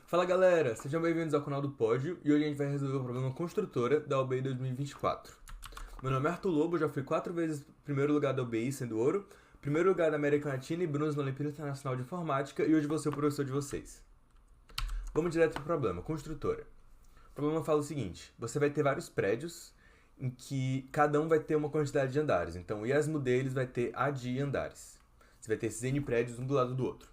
Fala galera, sejam bem-vindos ao canal do Pódio e hoje a gente vai resolver o problema construtora da UBI 2024. Meu nome é Arthur Lobo, já fui 4 vezes primeiro lugar da UBI, sendo ouro, primeiro lugar da América Latina e bronze na Olimpíada Internacional de Informática e hoje vou ser o professor de vocês. Vamos direto pro problema, construtora. O problema fala o seguinte, você vai ter vários prédios em que cada um vai ter uma quantidade de andares, então o iasmo deles vai ter A de andares. Você vai ter esses N prédios um do lado do outro.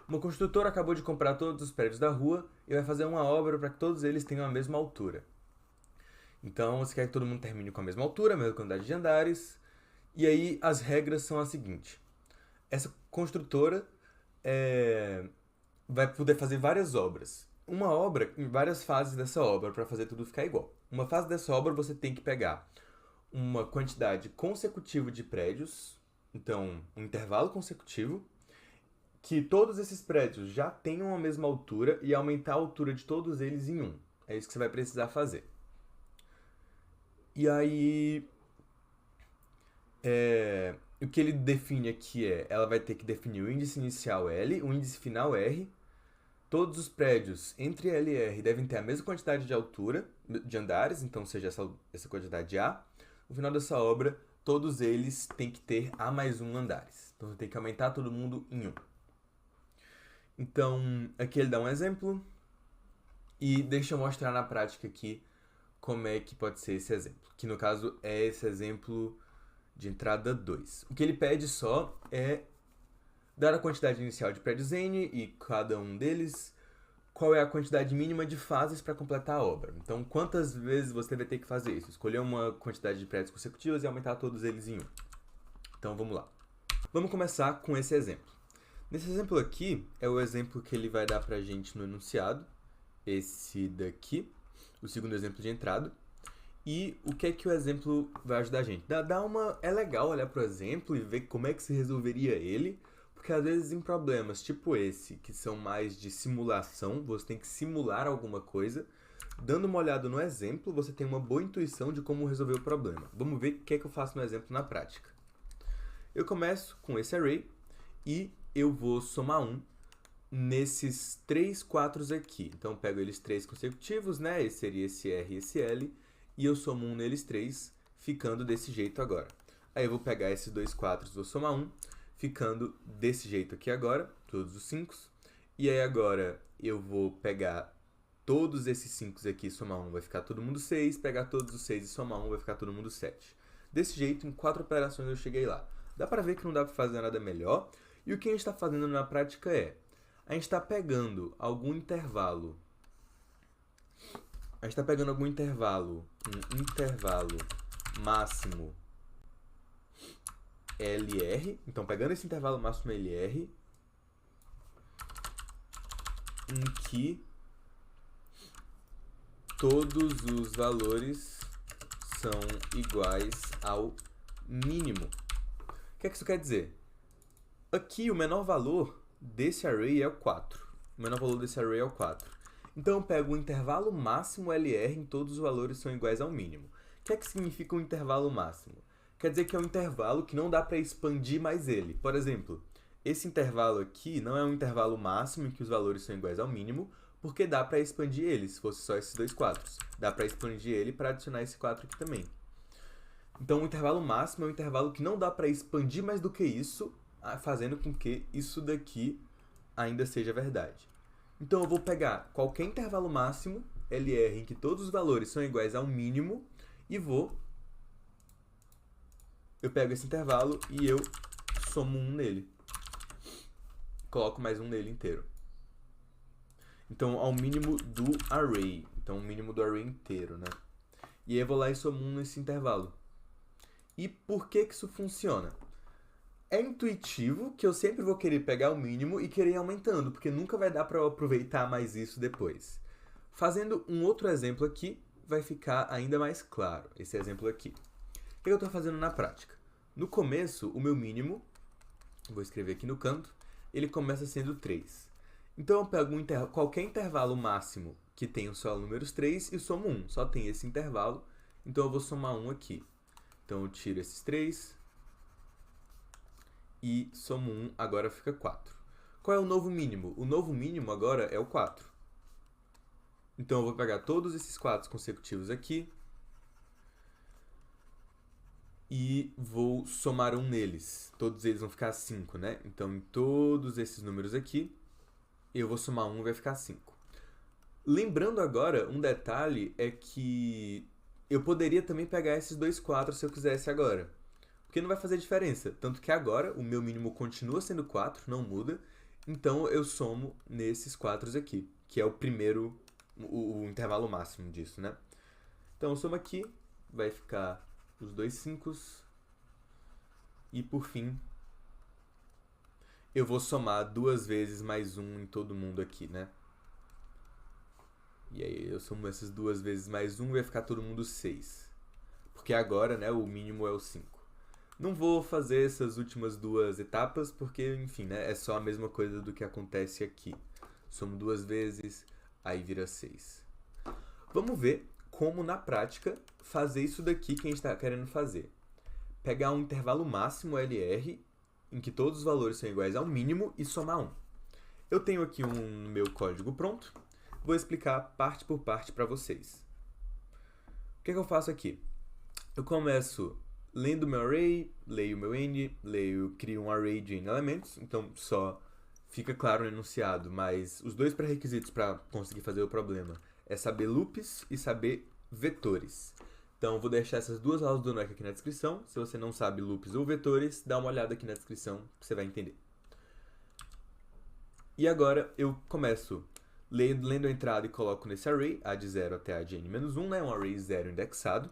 Uma construtora acabou de comprar todos os prédios da rua e vai fazer uma obra para que todos eles tenham a mesma altura. Então, você quer que todo mundo termine com a mesma altura, a mesma quantidade de andares. E aí, as regras são as seguintes. Essa construtora vai poder fazer várias obras. Uma obra, em várias fases dessa obra, para fazer tudo ficar igual. Uma fase dessa obra, você tem que pegar uma quantidade consecutiva de prédios, então, um intervalo consecutivo, que todos esses prédios já tenham a mesma altura e aumentar a altura de todos eles em 1. É isso que você vai precisar fazer. E aí, o que ele define aqui ela vai ter que definir o índice inicial L, o índice final R. Todos os prédios entre L e R devem ter a mesma quantidade de altura, de andares, então seja essa quantidade A. No final dessa obra, todos eles têm que ter A mais 1 andares. Então, você tem que aumentar todo mundo em 1. Então, aqui ele dá um exemplo e deixa eu mostrar na prática aqui como é que pode ser esse exemplo. Que no caso é esse exemplo de entrada 2. O que ele pede só é dar a quantidade inicial de prédios N e cada um deles qual é a quantidade mínima de fases para completar a obra. Então, quantas vezes você vai ter que fazer isso? Escolher uma quantidade de prédios consecutivas e aumentar todos eles em 1. Então, vamos lá. Vamos começar com esse exemplo. Nesse exemplo aqui, é o exemplo que ele vai dar pra gente no enunciado. Esse daqui, o segundo exemplo de entrada. E o que é que o exemplo vai ajudar a gente? É legal olhar pro exemplo e ver como é que se resolveria ele, porque às vezes em problemas tipo esse, que são mais de simulação, você tem que simular alguma coisa, dando uma olhada no exemplo, você tem uma boa intuição de como resolver o problema. Vamos ver o que é que eu faço no exemplo na prática. Eu começo com esse array e eu vou somar 1 nesses 3 quadros aqui. Então, eu pego eles 3 consecutivos, né? Esse seria esse R e esse L. E eu somo 1 neles 3, ficando desse jeito agora. Aí eu vou pegar esses 2 quadros, vou somar 1, ficando desse jeito aqui agora, todos os 5. E aí agora eu vou pegar todos esses 5 aqui e somar 1, vai ficar todo mundo 6. Pegar todos os 6 e somar 1, vai ficar todo mundo 7. Desse jeito, em 4 operações eu cheguei lá. Dá pra ver que não dá pra fazer nada melhor. E o que a gente está fazendo na prática a gente está pegando algum intervalo. A gente está pegando algum intervalo, um intervalo máximo LR. Então, pegando esse intervalo máximo LR, em que todos os valores são iguais ao mínimo. O que é que isso quer dizer? Aqui, o menor valor desse array é o 4. O menor valor desse array é o 4. Então, eu pego o intervalo máximo LR em todos os valores são iguais ao mínimo. O que é que significa um intervalo máximo? Quer dizer que é um intervalo que não dá para expandir mais ele. Por exemplo, esse intervalo aqui não é um intervalo máximo em que os valores são iguais ao mínimo, porque dá para expandir ele, se fosse só esses 2 quadros. Dá para expandir ele para adicionar esse 4 aqui também. Então, o intervalo máximo é um intervalo que não dá para expandir mais do que isso, fazendo com que isso daqui ainda seja verdade. Então, eu vou pegar qualquer intervalo máximo, LR, em que todos os valores são iguais ao mínimo, e eu pego esse intervalo e eu somo 1 nele. Coloco mais 1 nele inteiro. Então, ao mínimo do array. Então, o mínimo do array inteiro, né? E aí eu vou lá e somo 1 nesse intervalo. E por que isso funciona? É intuitivo que eu sempre vou querer pegar o mínimo e querer ir aumentando, porque nunca vai dar para eu aproveitar mais isso depois. Fazendo um outro exemplo aqui, vai ficar ainda mais claro, esse exemplo aqui. O que eu estou fazendo na prática? No começo, o meu mínimo, vou escrever aqui no canto, ele começa sendo 3. Então eu pego qualquer intervalo máximo que tenha só números 3 e somo 1. Só tem esse intervalo, então eu vou somar 1 aqui. Então eu tiro esses 3 e somo 1, agora fica 4. Qual é o novo mínimo? O novo mínimo agora é o 4. Então eu vou pegar todos esses 4 consecutivos aqui e vou somar um neles. Todos eles vão ficar 5, né? Então em todos esses números aqui, eu vou somar 1 e vai ficar 5. Lembrando agora, um detalhe é que eu poderia também pegar esses dois 4 se eu quisesse agora. Porque não vai fazer diferença. Tanto que agora o meu mínimo continua sendo 4, não muda. Então eu somo nesses 4 aqui, que é o primeiro, o intervalo máximo disso, né? Então eu somo aqui, vai ficar os dois 5. E por fim, eu vou somar 2 vezes mais 1 em todo mundo aqui, né? E aí eu somo essas 2 vezes mais 1 e vai ficar todo mundo 6. Porque agora, né, o mínimo é o 5. Não vou fazer essas últimas 2 etapas, porque, enfim, né, é só a mesma coisa do que acontece aqui. Somo 2 vezes, aí vira 6. Vamos ver como, na prática, fazer isso daqui que a gente está querendo fazer. Pegar um intervalo máximo LR, em que todos os valores são iguais ao mínimo, e somar 1. Eu tenho aqui um meu código pronto. Vou explicar parte por parte para vocês. O que eu faço aqui? Eu começo lendo meu array, leio meu n, crio um array de n elementos, então só fica claro no enunciado, mas os dois pré-requisitos para conseguir fazer o problema é saber loops e saber vetores. Então, vou deixar essas duas aulas do Noik aqui na descrição. Se você não sabe loops ou vetores, dá uma olhada aqui na descrição que você vai entender. E agora eu começo lendo a entrada e coloco nesse array, a de 0 até a de n-1, né? Um array 0 indexado.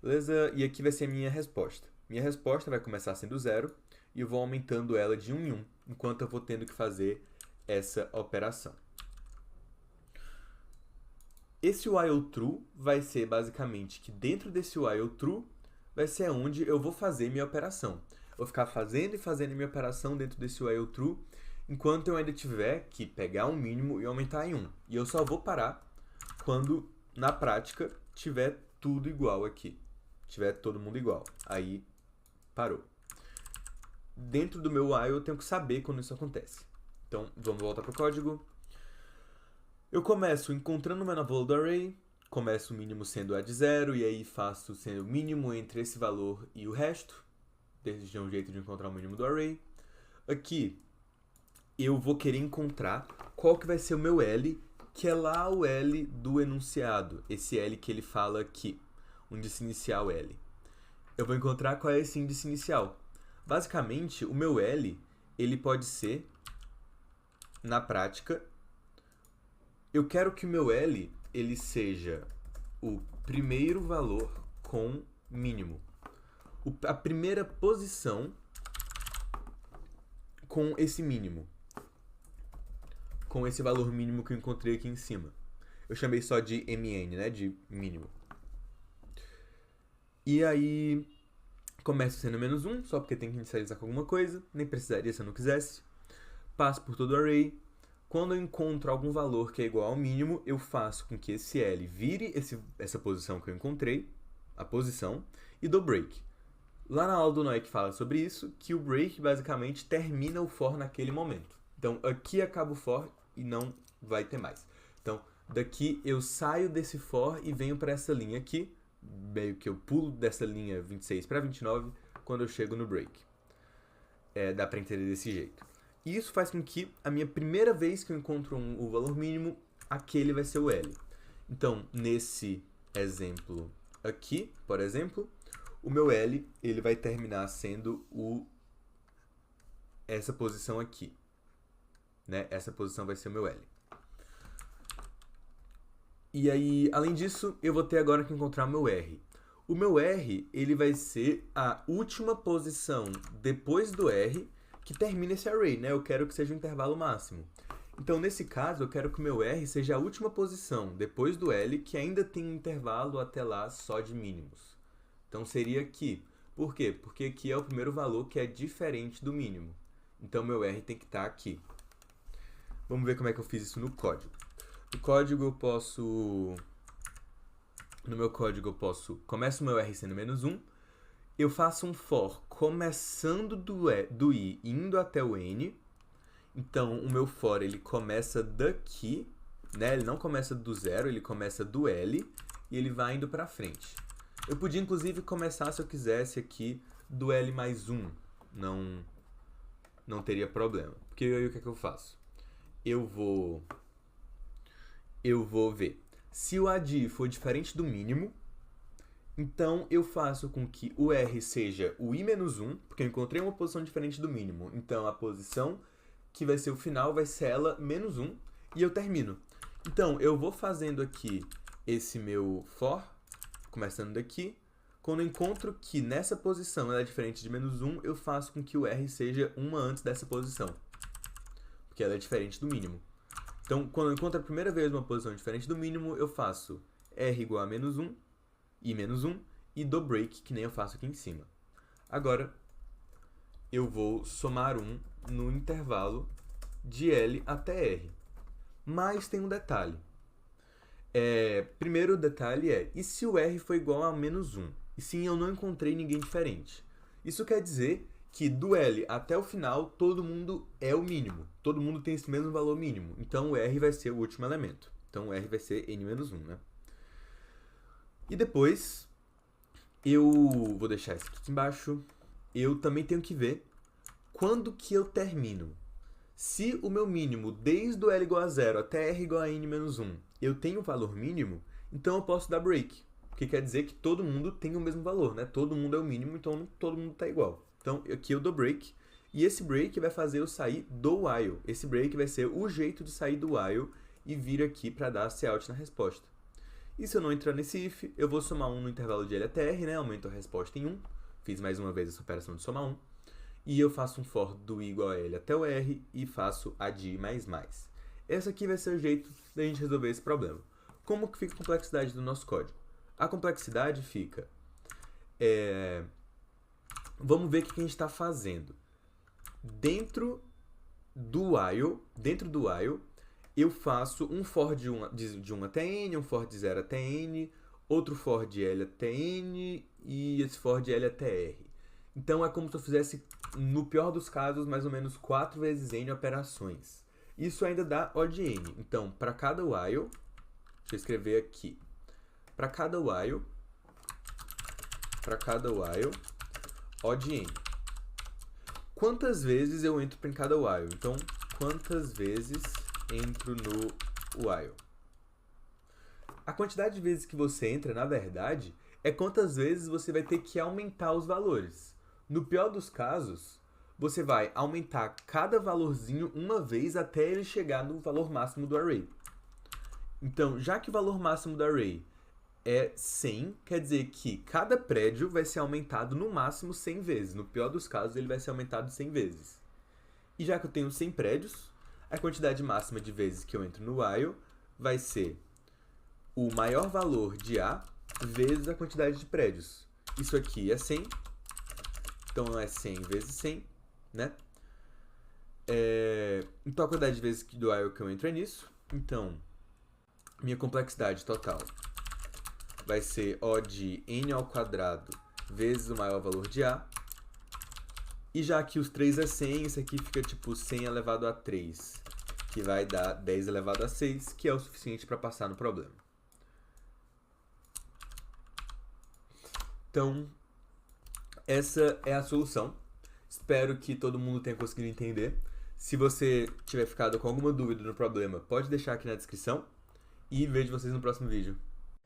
Beleza? E aqui vai ser a minha resposta. Minha resposta vai começar sendo 0 e eu vou aumentando ela de 1 em 1, enquanto eu vou tendo que fazer essa operação. Esse while true vai ser basicamente que dentro desse while true vai ser onde eu vou fazer minha operação. Eu vou ficar fazendo e fazendo minha operação dentro desse while true, enquanto eu ainda tiver que pegar um mínimo e aumentar em 1. E eu só vou parar quando, na prática, tiver tudo igual aqui. Tiver todo mundo igual. Aí, parou. Dentro do meu while, eu tenho que saber quando isso acontece. Então, vamos voltar para o código. Eu começo encontrando o menor valor do array, começo o mínimo sendo a de 0, e aí faço sendo o mínimo entre esse valor e o resto. Desde um jeito de encontrar o mínimo do array. Aqui, eu vou querer encontrar qual que vai ser o meu L, que é lá o L do enunciado. Esse L que ele fala aqui, um índice inicial L. Eu vou encontrar qual é esse índice inicial. Basicamente, o meu L, ele pode ser, na prática, eu quero que o meu L ele seja o primeiro valor com mínimo. A primeira posição com esse mínimo. Com esse valor mínimo que eu encontrei aqui em cima. Eu chamei só de MN, né? De mínimo. E aí, começo sendo -1, só porque tem que inicializar com alguma coisa. Nem precisaria se eu não quisesse. Passo por todo o array. Quando eu encontro algum valor que é igual ao mínimo, eu faço com que esse L vire essa posição que eu encontrei, a posição, e dou break. Lá na aula do Noik fala sobre isso, que o break basicamente termina o for naquele momento. Então, aqui acaba o for e não vai ter mais. Então, daqui eu saio desse for e venho para essa linha aqui, meio que eu pulo dessa linha 26 para 29 quando eu chego no break. Dá para entender desse jeito. E isso faz com que a minha primeira vez que eu encontro o valor mínimo, aquele vai ser o L. Então, nesse exemplo aqui, por exemplo, o meu L ele vai terminar sendo essa posição aqui. Né? Essa posição vai ser o meu L. E aí, além disso, eu vou ter agora que encontrar o meu R. O meu R ele vai ser a última posição depois do R que termina esse array, né? Eu quero que seja o intervalo máximo. Então, nesse caso, eu quero que o meu R seja a última posição, depois do L, que ainda tem um intervalo até lá só de mínimos. Então, seria aqui. Por quê? Porque aqui é o primeiro valor que é diferente do mínimo. Então, meu R tem que estar aqui. Vamos ver como é que eu fiz isso no código. No meu código eu posso... Começo o meu R sendo -1. Eu faço um for começando do i indo até o n. Então, o meu for, ele começa daqui, né? Ele não começa do 0, ele começa do L e ele vai indo para frente. Eu podia, inclusive, começar, se eu quisesse, aqui do L mais 1. Não teria problema. Porque aí o que é que eu faço? Eu vou ver. Se o ADI for diferente do mínimo, então eu faço com que o R seja o I menos 1, porque eu encontrei uma posição diferente do mínimo. Então, a posição que vai ser o final vai ser ela menos 1, e eu termino. Então, eu vou fazendo aqui esse meu for, começando daqui. Quando eu encontro que nessa posição ela é diferente de menos 1, eu faço com que o R seja uma antes dessa posição, porque ela é diferente do mínimo. Então, quando eu encontro a primeira vez uma posição diferente do mínimo, eu faço R igual a menos 1, I menos 1, e dou break, que nem eu faço aqui em cima. Agora, eu vou somar 1 no intervalo de L até R. Mas tem um detalhe. Primeiro detalhe e se o R for igual a menos 1? E sim, eu não encontrei ninguém diferente. Isso quer dizer que do L até o final, todo mundo é o mínimo. Todo mundo tem esse mesmo valor mínimo. Então, o R vai ser o último elemento. Então, o R vai ser N menos 1, né? E depois, eu vou deixar isso aqui embaixo. Eu também tenho que ver quando que eu termino. Se o meu mínimo, desde o L igual a 0 até R igual a N menos 1, eu tenho o valor mínimo, então eu posso dar break. Que quer dizer que todo mundo tem o mesmo valor, né? Todo mundo é o mínimo, então todo mundo está igual. Então, aqui eu dou break, e esse break vai fazer eu sair do while. Esse break vai ser o jeito de sair do while e vir aqui para dar cout na resposta. E se eu não entrar nesse if, eu vou somar 1 no intervalo de L até R, né? Aumento a resposta em 1. Fiz mais uma vez essa operação de somar 1. E eu faço um for do i igual a L até o R e faço ADI mais mais. Esse aqui vai ser o jeito da gente resolver esse problema. Como que fica a complexidade do nosso código? A complexidade fica... Vamos ver o que a gente está fazendo. Dentro do while, eu faço um for de 1 até n, um for de 0 até n, outro for de L até n e esse for de L até R. Então, é como se eu fizesse, no pior dos casos, mais ou menos 4 vezes n operações. Isso ainda dá O de n. Então, para cada while, deixa eu escrever aqui. Para cada while, O de n. Quantas vezes eu entro em cada while? Então, quantas vezes entro no while? A quantidade de vezes que você entra, na verdade, é quantas vezes você vai ter que aumentar os valores. No pior dos casos, você vai aumentar cada valorzinho uma vez até ele chegar no valor máximo do array. Então, já que o valor máximo do array é 100, quer dizer que cada prédio vai ser aumentado no máximo 100 vezes. No pior dos casos, ele vai ser aumentado 100 vezes. E já que eu tenho 100 prédios, a quantidade máxima de vezes que eu entro no while vai ser o maior valor de A vezes a quantidade de prédios. Isso aqui é 100, então é 100 vezes 100, né? Então a quantidade de vezes do while que eu entro é nisso. Então, minha complexidade total vai ser O de n ao quadrado vezes o maior valor de A. E já que os 3 é 100, isso aqui fica tipo 100 elevado a 3, que vai dar 10 elevado a 6, que é o suficiente para passar no problema. Então, essa é a solução. Espero que todo mundo tenha conseguido entender. Se você tiver ficado com alguma dúvida no problema, pode deixar aqui na descrição. E vejo vocês no próximo vídeo.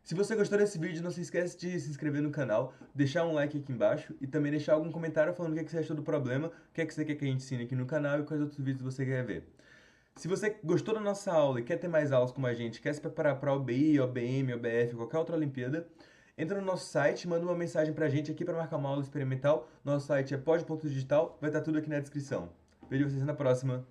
Se você gostou desse vídeo, não se esquece de se inscrever no canal, deixar um like aqui embaixo e também deixar algum comentário falando o que você achou do problema, o que você quer que a gente ensine aqui no canal e quais outros vídeos você quer ver. Se você gostou da nossa aula e quer ter mais aulas como a gente, quer se preparar para a OBI, OBM, OBF, qualquer outra Olimpíada, entra no nosso site, manda uma mensagem pra gente aqui para marcar uma aula experimental. Nosso site é pod.digital, vai estar tudo aqui na descrição. Vejo vocês na próxima.